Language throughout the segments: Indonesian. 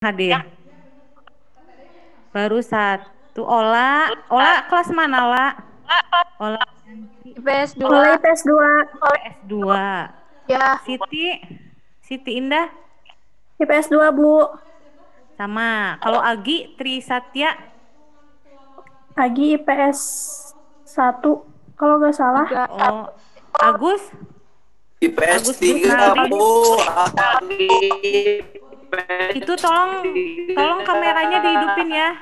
Hadir. Baru satu. Ola kelas mana, La? Ola IPS 2. Mulai tes 2. PS2. Ya. Siti Indah IPS 2, Bu. sama. Kalau Agi Trisatya Agi IPS 1 kalau nggak salah. 3. oh Agus IPS Agus 3, Gusnaldi. Bu. Itu tolong kameranya dihidupin ya.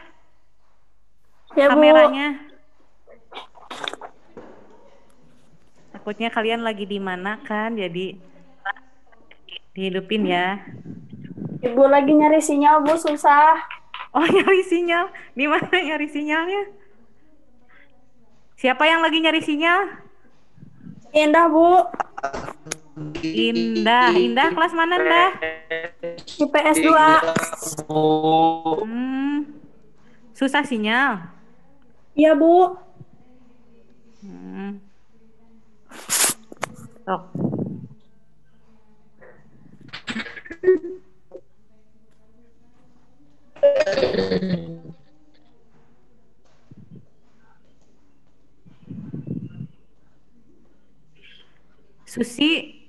Ya, Bu. Kameranya. Takutnya kalian lagi di mana kan, jadi dihidupin ya. Ibu lagi nyari sinyal, Bu, susah. Oh, nyari sinyal. Di mana nyari sinyalnya? Siapa yang lagi nyari sinyal? Indah, Bu. Indah kelas mana, Indah? IPS 2. Susah sinyal. Iya, Bu. Sok.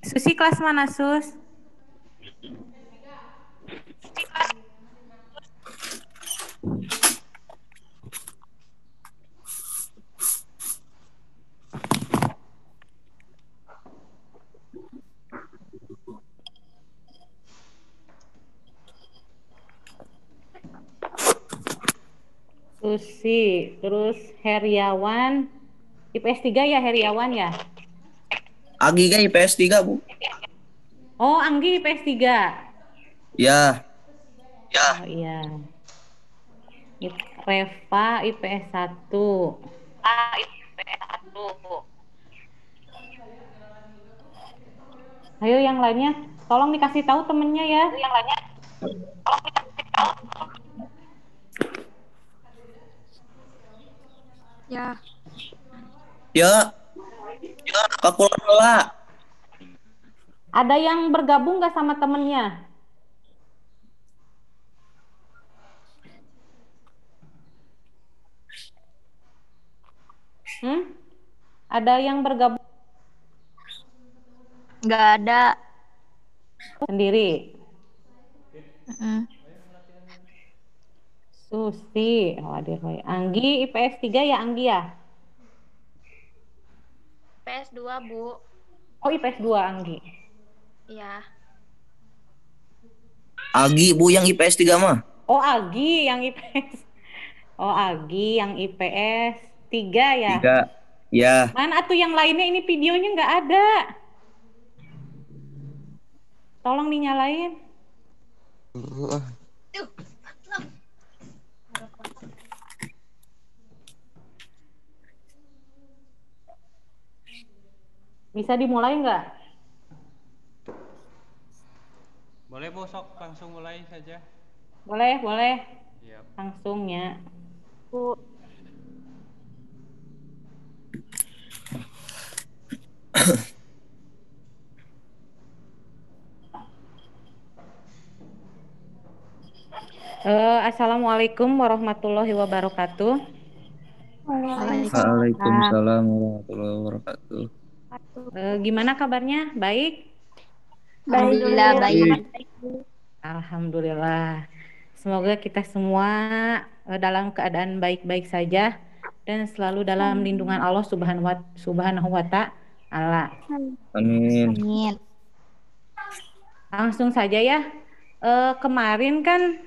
Susi kelas mana, Sus? Susi, terus Heriawan. IPS 3 ya, Heriawan ya? Agi kan IPS 3, Bu. Oh, Anggi IPS 3. Ya. Oh iya. Reva IPS 1. Ayo yang lainnya, tolong dikasih tahu temennya ya. Ya. Ya. Kalkulator. Ada yang bergabung nggak sama temennya? Ada yang bergabung? Nggak ada. Sendiri. Susi, Anggi IPS 3 ya, Anggi ya? IPS 2, Bu. Oh, IPS 2 Anggi. Iya. Agi, Bu, yang IPS 3 mah. Oh, Agi yang IPS. Oh, Agi yang IPS 3 ya? 3. Ya. Mana tuh yang lainnya, ini videonya nggak ada. Tolong dinyalain. Bisa dimulai nggak? Boleh, Bu, sok langsung mulai saja. Boleh. Iya. Langsungnya. Bu. Assalamualaikum warahmatullahi wabarakatuh. Waalaikumsalam warahmatullahi wabarakatuh. Gimana kabarnya? Baik? Alhamdulillah baik. Alhamdulillah. Semoga kita semua dalam keadaan baik-baik saja dan selalu dalam lindungan Allah Subhanahu wa Ta'ala. Amin. Langsung saja ya. Kemarin kan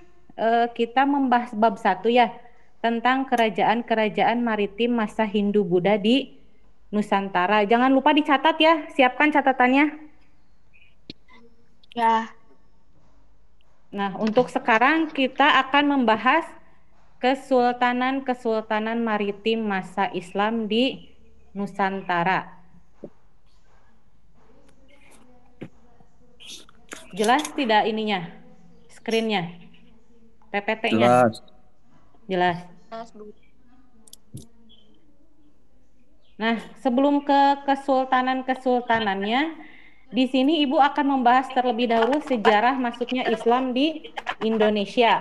kita membahas bab 1 ya, tentang kerajaan-kerajaan maritim masa Hindu-Buddha di Nusantara. Jangan lupa dicatat ya, siapkan catatannya. Ya. Nah, untuk sekarang kita akan membahas kesultanan maritim masa Islam di Nusantara. Jelas tidak ininya? Screen-nya? PPT-nya? Jelas. Nah, sebelum ke kesultanannya, Di sini Ibu akan membahas terlebih dahulu sejarah masuknya Islam di Indonesia.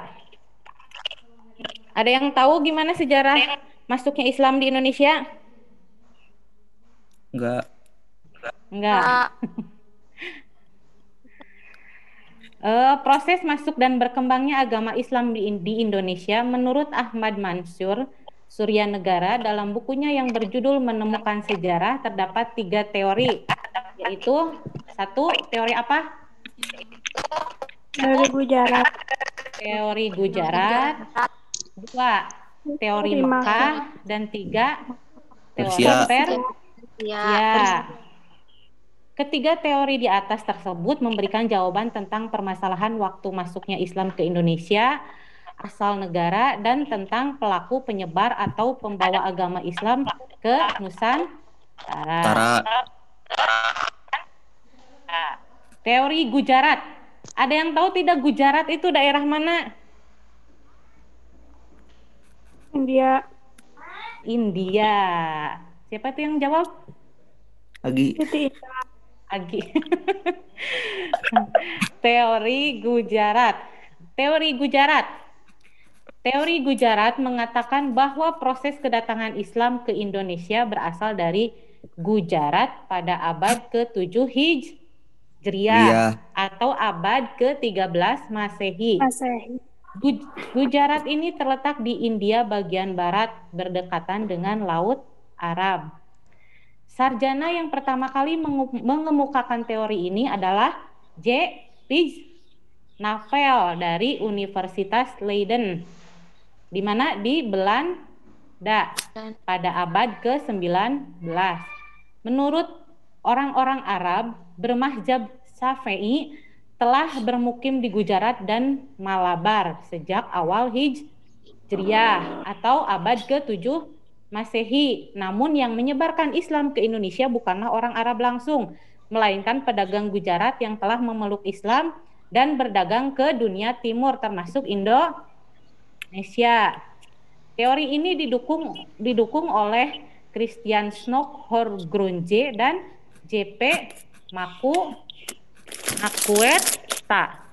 Ada yang tahu gimana sejarah masuknya Islam di Indonesia? Enggak. Enggak. Kak. Proses masuk dan berkembangnya agama Islam di Indonesia menurut Ahmad Mansur Suryanegara dalam bukunya yang berjudul Menemukan Sejarah terdapat 3 teori, yaitu 1. Teori apa? Dari Gujarat. Teori Gujarat. 2. Teori Mekah. Dan 3. Teori Persia. Ya. Ya. Ketiga teori di atas tersebut memberikan jawaban tentang permasalahan waktu masuknya Islam ke Indonesia, asal negara, dan tentang pelaku penyebar atau pembawa agama Islam ke Nusantara. Tara. Teori Gujarat. Ada yang tahu tidak Gujarat itu daerah mana? India. India. Siapa itu yang jawab? Agi. Siti. Agi. Teori Gujarat. Teori Gujarat. Teori Gujarat mengatakan bahwa proses kedatangan Islam ke Indonesia berasal dari Gujarat pada abad ke-7 Hijriah atau abad ke-13 Masehi. Gujarat ini terletak di India bagian barat berdekatan dengan Laut Arab. Sarjana yang pertama kali mengemukakan teori ini adalah J. P. Navel dari Universitas Leiden, di mana di Belanda pada abad ke-19. Menurut orang-orang Arab bermazhab Syafi'i telah bermukim di Gujarat dan Malabar sejak awal Hijriah atau abad ke-7 Masehi. Namun yang menyebarkan Islam ke Indonesia bukanlah orang Arab langsung, melainkan pedagang Gujarat yang telah memeluk Islam dan berdagang ke dunia timur termasuk Indonesia. Teori ini didukung oleh Christian Snokhorgrunje dan J.P. Makueta.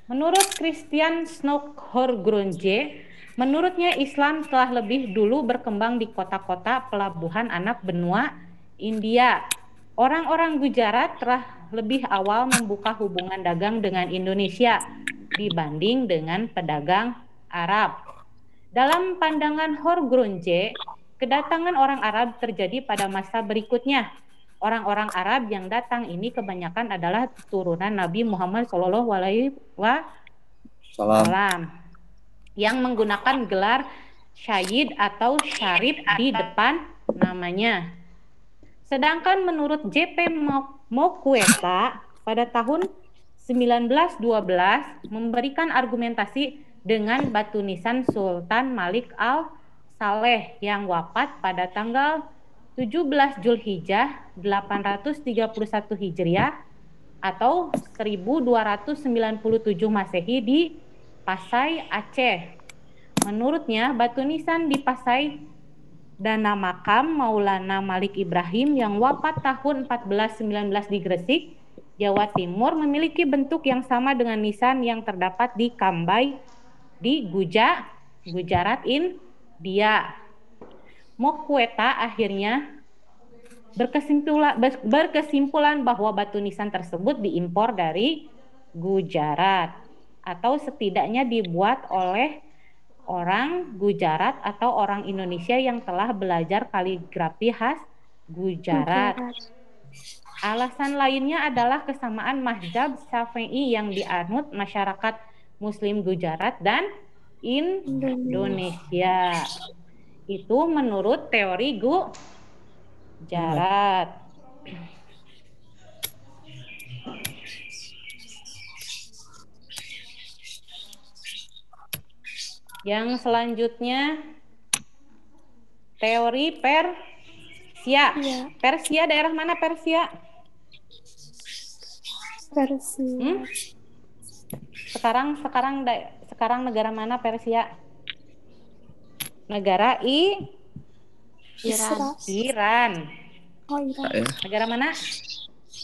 Menurut Christian Snokhorgrunje, menurutnya Islam telah lebih dulu berkembang di kota-kota pelabuhan anak benua India. Orang-orang Gujarat telah lebih awal membuka hubungan dagang dengan Indonesia dibanding dengan pedagang Arab. Dalam pandangan Horgrunje, kedatangan orang Arab terjadi pada masa berikutnya. Orang-orang Arab yang datang ini kebanyakan adalah turunan Nabi Muhammad SAW yang menggunakan gelar Syahid atau Syarif di depan namanya. Sedangkan menurut J.P. Mokueta pada tahun 1912 memberikan argumentasi dengan batu nisan Sultan Malik al-Saleh yang wafat pada tanggal 17 Zulhijjah 831 Hijriah atau 1297 Masehi di Pasai, Aceh. Menurutnya, batu nisan di Pasai dana makam Maulana Malik Ibrahim yang wafat tahun 1419 di Gresik, Jawa Timur memiliki bentuk yang sama dengan nisan yang terdapat di Kambai di Gujarat, India. Mokueta akhirnya berkesimpulan bahwa batu nisan tersebut diimpor dari Gujarat atau setidaknya dibuat oleh orang Gujarat atau orang Indonesia yang telah belajar kaligrafi khas Gujarat. Alasan lainnya adalah kesamaan mazhab Syafi'i yang dianut masyarakat Muslim Gujarat dan Indonesia. Itu menurut teori Gujarat. Yang selanjutnya teori Persia. Persia daerah mana Persia? Persia. Sekarang negara mana Persia? Negara Iran. Iran. Oh, Iran. Ya. Negara mana?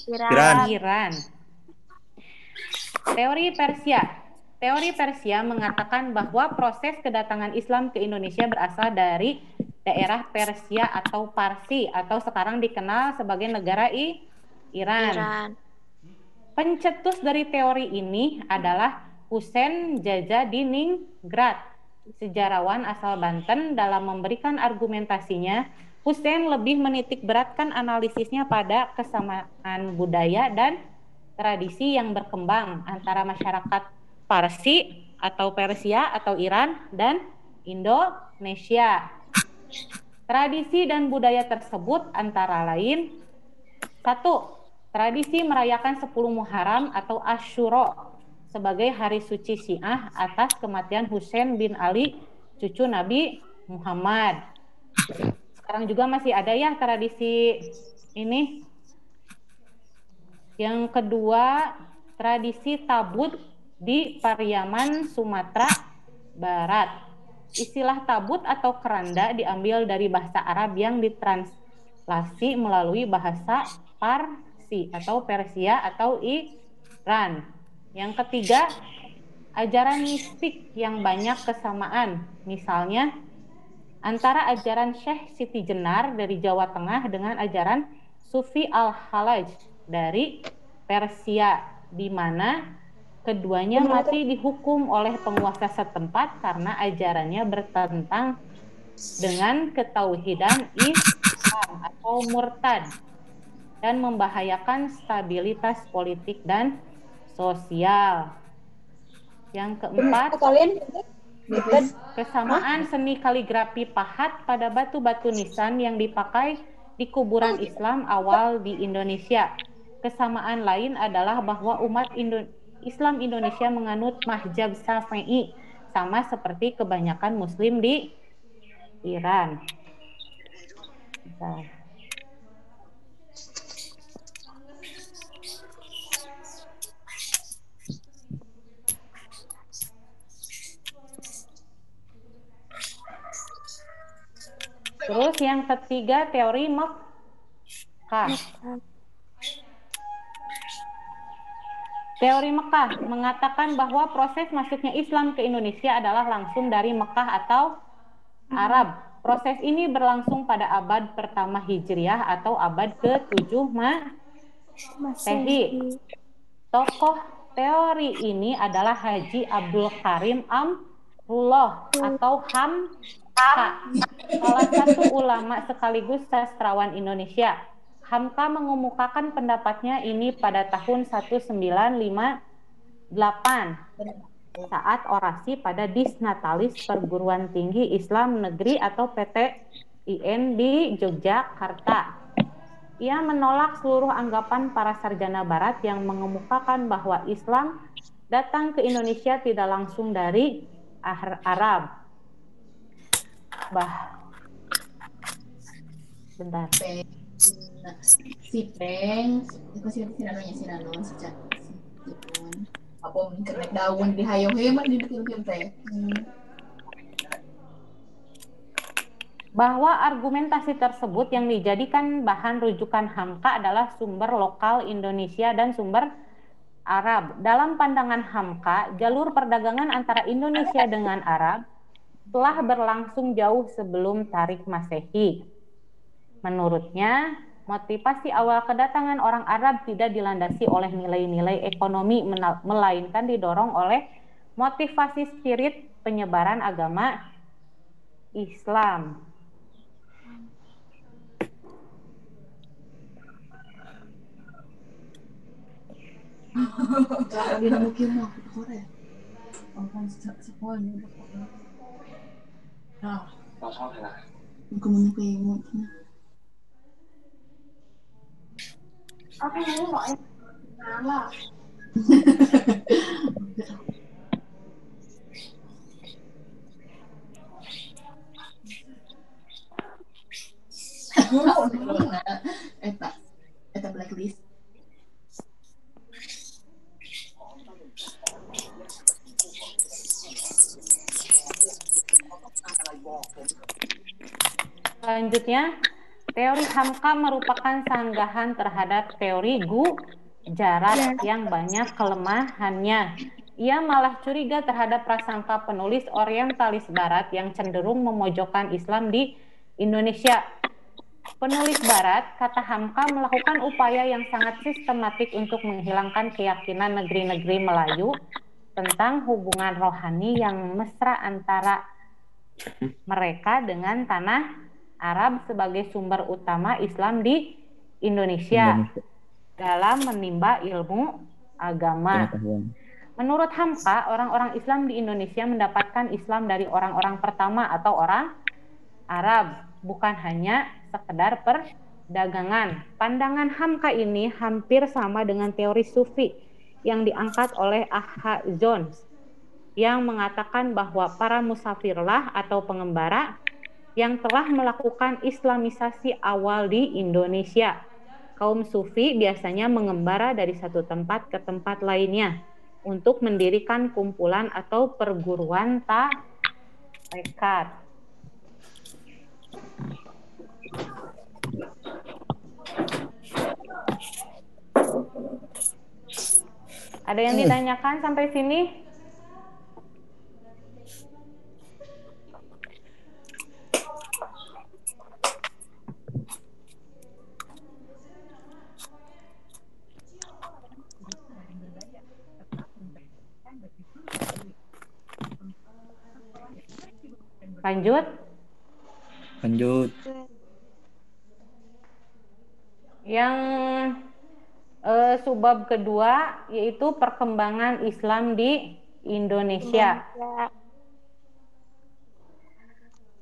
Iran. Iran. Teori Persia. Teori Persia mengatakan bahwa proses kedatangan Islam ke Indonesia berasal dari daerah Persia atau Parsi atau sekarang dikenal sebagai negara Iran. Pencetus dari teori ini adalah Husein Jajadiningrat, sejarawan asal Banten. Dalam memberikan argumentasinya, Husein lebih menitik beratkan analisisnya pada kesamaan budaya dan tradisi yang berkembang antara masyarakat Parsi atau Persia atau Iran dan Indonesia. Tradisi dan budaya tersebut antara lain: 1. Tradisi merayakan 10 Muharram atau Asyura sebagai hari suci Syiah atas kematian Husain bin Ali, cucu Nabi Muhammad. Sekarang juga masih ada ya tradisi ini. Yang kedua, tradisi tabut di Pariaman, Sumatera Barat. Istilah tabut atau keranda diambil dari bahasa Arab yang ditranslasi melalui bahasa Parsi atau Persia atau Iran. Yang ketiga, ajaran mistik yang banyak kesamaan. Misalnya, antara ajaran Syekh Siti Jenar dari Jawa Tengah dengan ajaran Sufi Al-Halaj dari Persia, di mana keduanya mati dihukum oleh penguasa setempat karena ajarannya bertentang dengan ketauhidan Islam atau murtad dan membahayakan stabilitas politik dan sosial. Yang keempat, kesamaan seni kaligrafi pahat pada batu-batu nisan yang dipakai di kuburan Islam awal di Indonesia. Kesamaan lain adalah bahwa umat Islam Indonesia menganut mazhab Syafi'i, sama seperti kebanyakan Muslim di Iran. Bentar. Terus yang ketiga, teori Mekkah. Teori Mekkah mengatakan bahwa proses masuknya Islam ke Indonesia adalah langsung dari Mekkah atau Arab. Proses ini berlangsung pada abad pertama Hijriah atau abad ke-7 Masehi. Tokoh teori ini adalah Haji Abdul Karim Amrullah atau Hamka, salah satu ulama sekaligus sastrawan Indonesia. Hamka mengemukakan pendapatnya ini pada tahun 1958 saat orasi pada Disnatalis Perguruan Tinggi Islam Negeri atau PTIN di Yogyakarta. Ia menolak seluruh anggapan para sarjana barat yang mengemukakan bahwa Islam datang ke Indonesia tidak langsung dari Arab. Bentar. Si Peng, itu si Sinano si Cak, apa kerek daun di hayo hemat di film teh. Bahwa argumentasi tersebut yang dijadikan bahan rujukan Hamka adalah sumber lokal Indonesia dan sumber Arab. Dalam pandangan Hamka, jalur perdagangan antara Indonesia dengan Arab telah berlangsung jauh sebelum Tarik Masehi. Menurutnya, motivasi awal kedatangan orang Arab tidak dilandasi oleh nilai-nilai ekonomi, melainkan didorong oleh motivasi spirit penyebaran agama Islam. Di mungkin mah Korea. Orang sekolahnya. Nah, kemudian kayak mungkin. Apa yang mau ngalah? Eta blacklist. Selanjutnya, teori Hamka merupakan sanggahan terhadap teori Gujarat yang banyak kelemahannya. Ia malah curiga terhadap prasangka penulis orientalis barat yang cenderung memojokkan Islam di Indonesia. Penulis barat, kata Hamka, melakukan upaya yang sangat sistematik untuk menghilangkan keyakinan negeri-negeri Melayu tentang hubungan rohani yang mesra antara mereka dengan tanah Arab sebagai sumber utama Islam di Indonesia dalam menimba ilmu agama. Menurut Hamka, orang-orang Islam di Indonesia mendapatkan Islam dari orang-orang pertama atau orang Arab, bukan hanya sekedar perdagangan. Pandangan Hamka ini hampir sama dengan teori Sufi yang diangkat oleh A.H. Jones yang mengatakan bahwa para musafirlah atau pengembara yang telah melakukan Islamisasi awal di Indonesia. Kaum Sufi biasanya mengembara dari satu tempat ke tempat lainnya untuk mendirikan kumpulan atau perguruan tarekat. Ada yang ditanyakan sampai sini? Lanjut. Yang subbab kedua yaitu perkembangan Islam di Indonesia.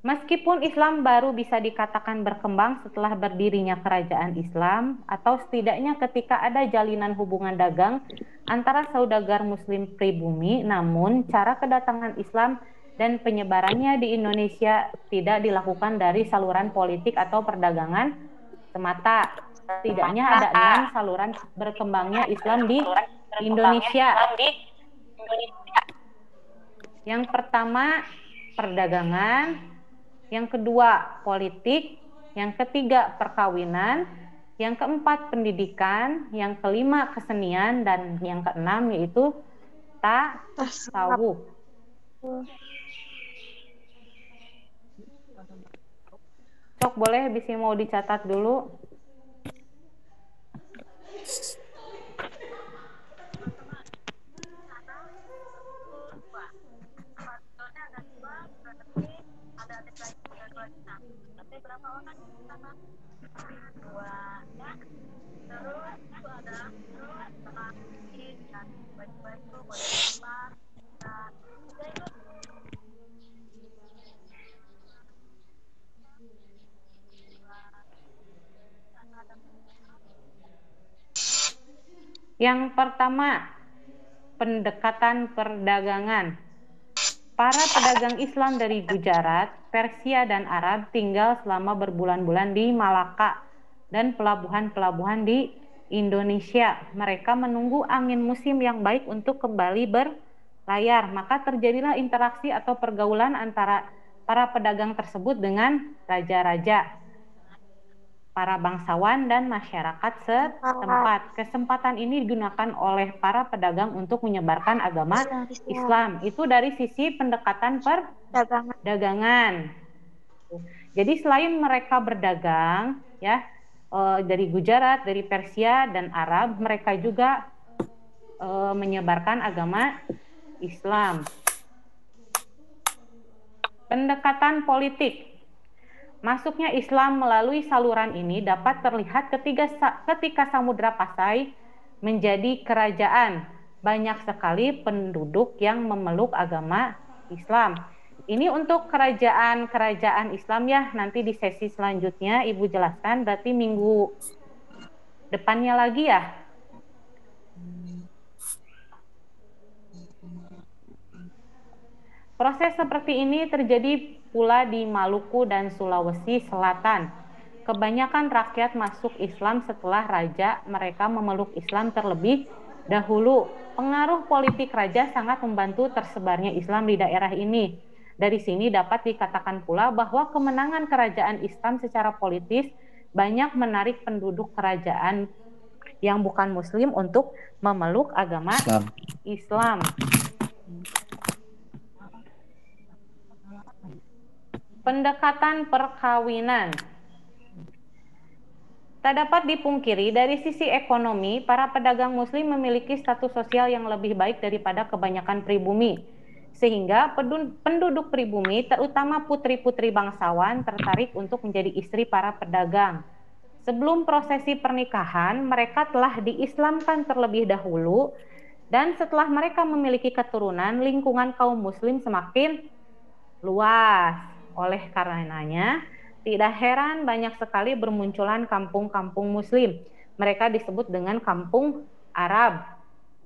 Meskipun Islam baru bisa dikatakan berkembang setelah berdirinya kerajaan Islam atau setidaknya ketika ada jalinan hubungan dagang antara saudagar muslim pribumi, namun cara kedatangan Islam dan penyebarannya di Indonesia tidak dilakukan dari saluran politik atau perdagangan semata. Setidaknya ada 6 saluran berkembangnya Islam di Indonesia. Yang pertama, perdagangan. Yang kedua, politik. Yang ketiga, perkawinan. Yang keempat, pendidikan. Yang kelima, kesenian. Dan yang keenam yaitu tasawuf. Cok, boleh bisa mau dicatat dulu. Yang pertama, pendekatan perdagangan. Para pedagang Islam dari Gujarat, Persia, dan Arab tinggal selama berbulan-bulan di Malaka dan pelabuhan-pelabuhan di Indonesia. Mereka menunggu angin musim yang baik untuk kembali berlayar. Maka terjadilah interaksi atau pergaulan antara para pedagang tersebut dengan raja-raja, para bangsawan, dan masyarakat setempat. Kesempatan ini digunakan oleh para pedagang untuk menyebarkan agama Islam. Itu dari sisi pendekatan perdagangan. Jadi selain mereka berdagang, ya, dari Gujarat, dari Persia, dan Arab, mereka juga menyebarkan agama Islam. Pendekatan politik. Masuknya Islam melalui saluran ini dapat terlihat ketika Samudra Pasai menjadi kerajaan. Banyak sekali penduduk yang memeluk agama Islam. Ini untuk kerajaan-kerajaan Islam ya, nanti di sesi selanjutnya Ibu jelaskan, berarti minggu depannya lagi ya. Proses seperti ini terjadi pula di Maluku dan Sulawesi Selatan. Kebanyakan rakyat masuk Islam setelah raja mereka memeluk Islam terlebih dahulu. Pengaruh politik raja sangat membantu tersebarnya Islam di daerah ini. Dari sini dapat dikatakan pula bahwa kemenangan kerajaan Islam secara politis banyak menarik penduduk kerajaan yang bukan Muslim untuk memeluk agama Islam. Pendekatan perkawinan. Tak dapat dipungkiri dari sisi ekonomi, para pedagang Muslim memiliki status sosial yang lebih baik daripada kebanyakan pribumi. Sehingga penduduk pribumi, terutama putri-putri bangsawan, tertarik untuk menjadi istri para pedagang. Sebelum prosesi pernikahan, mereka telah diislamkan terlebih dahulu, dan setelah mereka memiliki keturunan, lingkungan kaum Muslim semakin luas. Oleh karenanya, tidak heran banyak sekali bermunculan kampung-kampung Muslim. Mereka disebut dengan kampung Arab.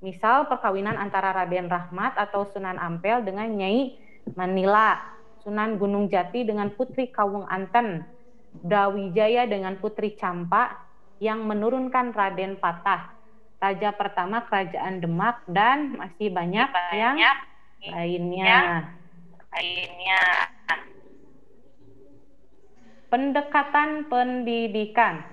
Misal perkawinan antara Raden Rahmat atau Sunan Ampel dengan Nyai Manila, Sunan Gunung Jati dengan Putri Kawung Anten, Brawijaya dengan Putri Campa yang menurunkan Raden Patah, Raja pertama Kerajaan Demak, dan masih banyak yang lainnya. Pendekatan pendidikan.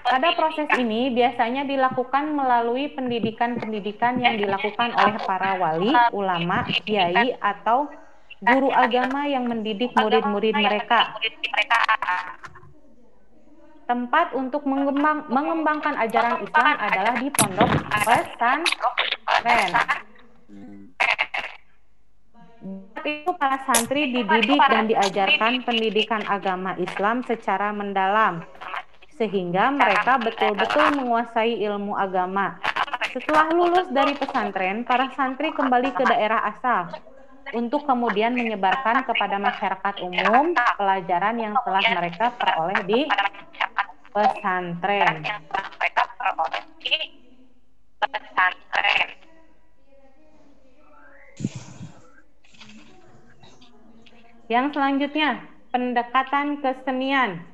Pada proses ini biasanya dilakukan melalui pendidikan-pendidikan yang dilakukan oleh para wali, ulama, kiai, atau guru agama yang mendidik murid-murid mereka. Tempat untuk mengembangkan ajaran Islam adalah di pondok pesantren. Itu para santri dididik dan diajarkan pendidikan agama Islam secara mendalam, sehingga mereka betul-betul menguasai ilmu agama. Setelah lulus dari pesantren, para santri kembali ke daerah asal untuk kemudian menyebarkan kepada masyarakat umum pelajaran yang telah mereka peroleh di pesantren. Yang selanjutnya, pendekatan kesenian.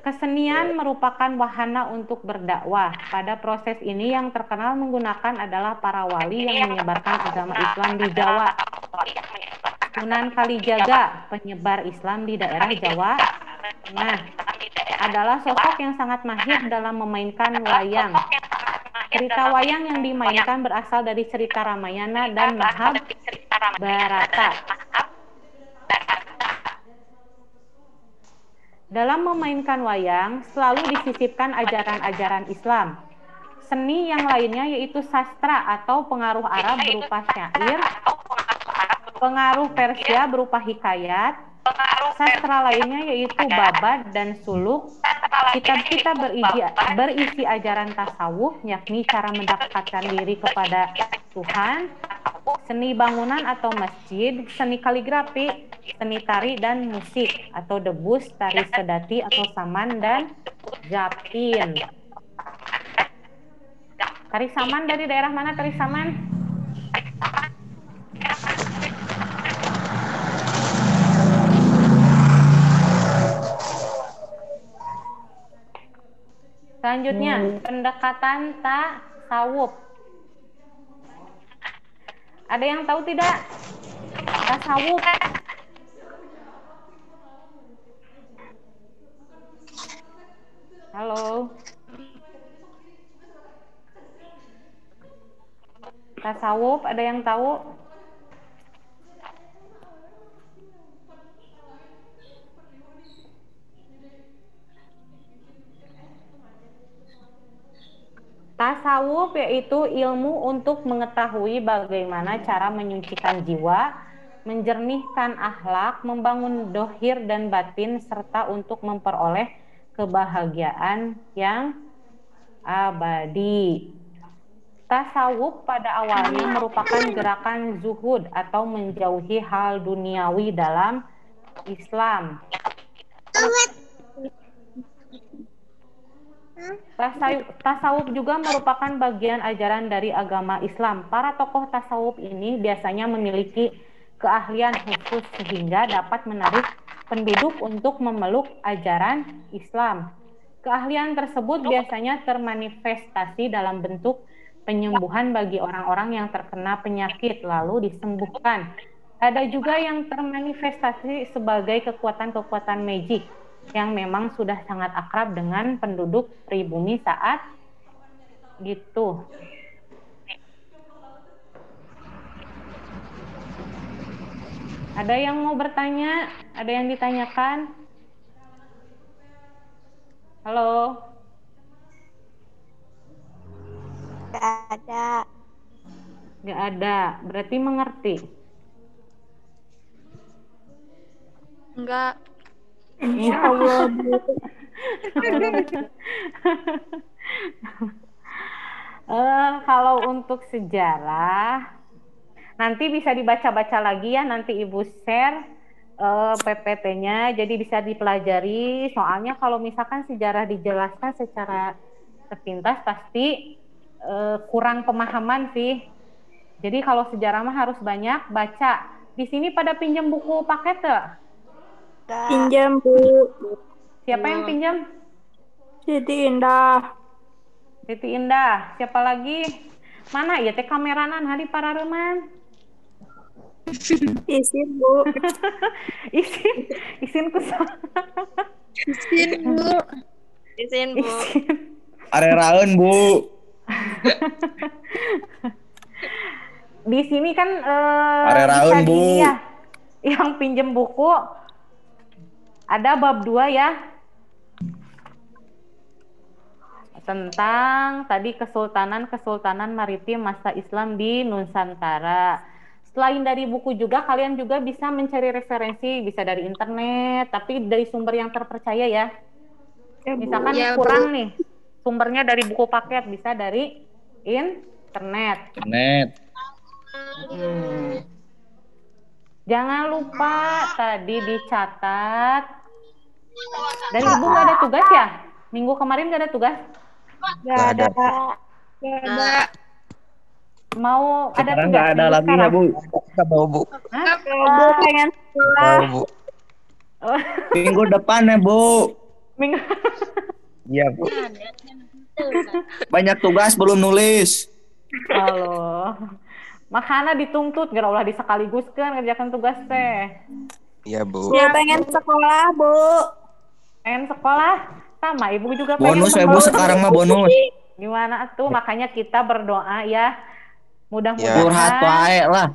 Kesenian merupakan wahana untuk berdakwah. Pada proses ini yang terkenal menggunakan adalah para wali yang menyebarkan agama Islam di Jawa. Sunan Kalijaga, penyebar Islam di daerah Jawa Tengah, adalah sosok yang sangat mahir dalam memainkan wayang. Cerita wayang yang dimainkan berasal dari cerita Ramayana dan Mahabharata. Dalam memainkan wayang, selalu disisipkan ajaran-ajaran Islam. Seni yang lainnya yaitu sastra atau pengaruh Arab berupa syair, pengaruh Persia berupa hikayat, sastra lainnya yaitu babad dan suluk. Kitab-kitab berisi ajaran tasawuf, yakni cara mendekatkan diri kepada Tuhan, seni bangunan atau masjid, seni kaligrafi, seni tari dan musik atau debus, tari sedati atau saman, dan japin. Tari saman dari daerah mana tari saman? Selanjutnya, pendekatan tasawuf. Ada yang tahu tidak? Tasawuf. Halo. Tasawuf, ada yang tahu? Tasawuf yaitu ilmu untuk mengetahui bagaimana cara menyucikan jiwa, menjernihkan akhlak, membangun dohir dan batin, serta untuk memperoleh kebahagiaan yang abadi. Tasawuf pada awalnya merupakan gerakan zuhud atau menjauhi hal duniawi dalam Islam. Tasawuf juga merupakan bagian ajaran dari agama Islam. Para tokoh tasawuf ini biasanya memiliki keahlian khusus sehingga dapat menarik penduduk untuk memeluk ajaran Islam. Keahlian tersebut biasanya termanifestasi dalam bentuk penyembuhan bagi orang-orang yang terkena penyakit lalu disembuhkan. Ada juga yang termanifestasi sebagai kekuatan-kekuatan magic yang memang sudah sangat akrab dengan penduduk pribumi saat gitu. Ada yang mau bertanya? Ada yang ditanyakan? Halo? Nggak ada. Nggak ada. Berarti mengerti. Enggak. Insya Allah, Bu. Kalau untuk sejarah, nanti bisa dibaca-baca lagi ya. Nanti Ibu share PPT-nya, jadi bisa dipelajari. Soalnya kalau misalkan sejarah dijelaskan secara sepintas, pasti kurang pemahaman sih. Jadi kalau sejarah mah harus banyak baca. Di sini pada pinjam buku paket tuh? Pinjam, Bu. Siapa yang pinjam? Siti Indah. Siti Indah. Siapa lagi? Mana ya teh kameranan hari para reman? Isin, Bu. Isin kusah. Izin, Bu. Izin, Bu. Areraeun, Bu. Di sini kan Areraeun, bisa Bu. di ya, yang pinjem buku ada bab 2 ya, tentang tadi Kesultanan Maritim masa Islam di Nusantara. Selain dari buku juga kalian juga bisa mencari referensi, bisa dari internet, tapi dari sumber yang terpercaya ya. Misalkan Ya, kurang nih sumbernya dari buku paket, bisa dari internet. Jangan lupa tadi dicatat. Dari Ibu nggak ada tugas ya? Minggu kemarin nggak ada tugas? Nggak ada. Mau ada Sekarang tugas nggak ada minggu lagi ya, sekarang? Bu. Nggak mau, Bu. Hah? Bu pengen sekolah. Mau, Bu. Minggu depan ya, Bu. Minggu. Iya, Bu. Banyak tugas belum nulis. Halo. Makanya dituntut gara ulah disekaligus-keun ngerjakan tugas teh. Iya, Bu. Bu pengen sekolah, Bu. Pengen sekolah sama Ibu juga Bonus pengen ya, Bu. sekolah. Sekarang mah bonus. Gimana tuh? Makanya kita berdoa ya. Ya, Mudah-mudahan curhat wae lah.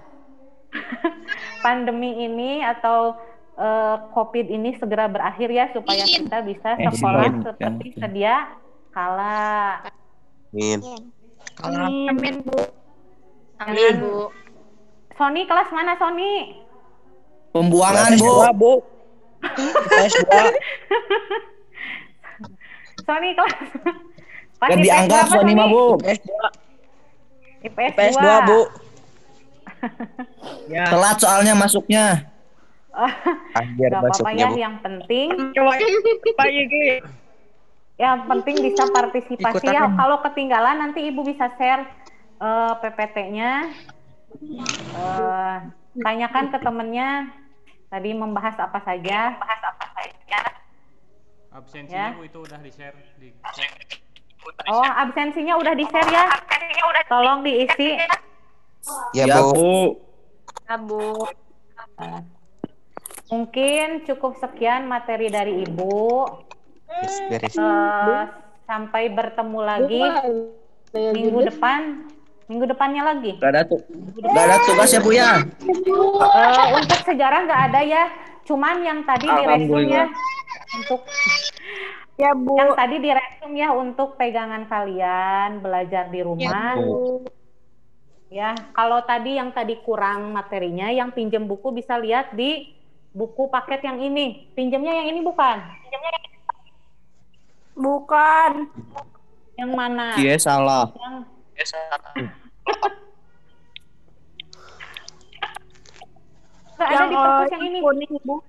pandemi ini atau COVID ini segera berakhir ya, supaya kita bisa sekolah Amin. seperti sedia kala. Amin. Amin, Bu. Amin, Bu. Sony kelas mana Sony? Pembuangan, Bu. PS2. Sony kelas. Pas Gak IPS dianggap berapa, Sony mah, Bu. IPS PS2, 2. Bu. Ya. Telat soalnya masuknya. Anjir, Gak apa-apa masuknya, ya, Bu. yang penting bisa partisipasi Ikutan ya. kan? Kalau ketinggalan nanti Ibu bisa share PPT-nya. Tanyakan ke temennya tadi membahas apa saja. Absensinya Ya. Bu itu udah di-share di Oh, absensinya udah di-share ya? Tolong diisi. Ya, Bu. Ya, Bu. Mungkin cukup sekian materi dari Ibu. Beres. Sampai bertemu lagi minggu depan. Minggu depannya lagi. Gak ada tugas ya, Bu ya? Untuk sejarah nggak ada ya. Cuman yang tadi direkom ya. Untuk Ya, Bu. yang tadi direkom ya untuk pegangan kalian belajar di rumah. Ya, kalau tadi yang tadi kurang materinya, yang pinjem buku bisa lihat di buku paket yang ini. Pinjemnya yang ini bukan? Bukan. Yang mana? Iya, salah. Yang nggak ada di perpus yang ini. kuning, Bu.